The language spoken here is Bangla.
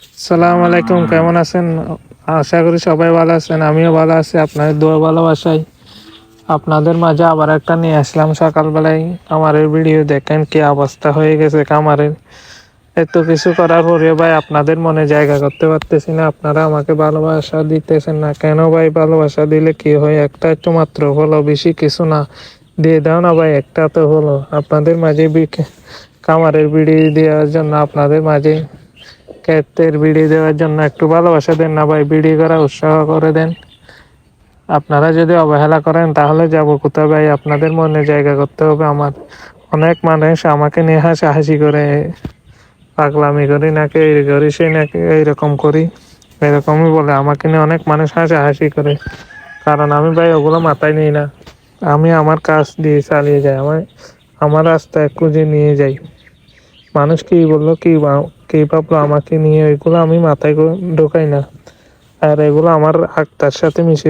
সালাম আলাইকুম, কেমন আছেন? আশা করি সবাই ভালো আছেন, আমিও ভালো আছি। আপনাদের দোয়া ভালোবাসাই আপনাদের মাঝে আবার একটা নিয়ে আসলাম সকালবেলায়। খামারের ভিডিও দেখেন কি অবস্থা হয়ে গেছে খামারের। এত কিছু করার পরে ভাই আপনাদের মনে জায়গা করতে পারতেছি না। আপনারা আমাকে ভালোবাসা দিতেছেন না কেন ভাই? ভালোবাসা দিলে কি হয়? একটা একটু মাত্র হলো, বেশি কিছু না। দিয়ে দাও না ভাই, একটা তো হলো। আপনাদের মাঝে খামারের ভিডিও দেওয়ার জন্য, আপনাদের মাঝে ক্ষেতের ভিডিও দেওয়ার জন্য একটু ভালোবাসা দেন না ভাই, ভিডিও করা উৎসাহ করে দেন। আপনারা যদি অবহেলা করেন তাহলে যাব কোথায় ভাই? আপনাদের মনে জায়গা করতে হবে আমার। অনেক মানুষ আমাকে নিয়ে হাসাহাসি করে, পাগলামি করি নাকি এই করি সেই নাকি এইরকম করি, এরকমই বলে। আমাকে নিয়ে অনেক মানুষ হাসাহাসি করে, কারণ আমি ভাই ওগুলো মাথায় নিই না। আমি আমার কাজ দিয়ে চালিয়ে যাই, আমার রাস্তায় খুঁজে নিয়ে যাই। মানুষ কি বললো, কি ভাবলো আমাকে নিয়ে, এগুলো আমি মাথায় ঢোকাই না। আর এগুলো আমার আত্মার সাথে মিশে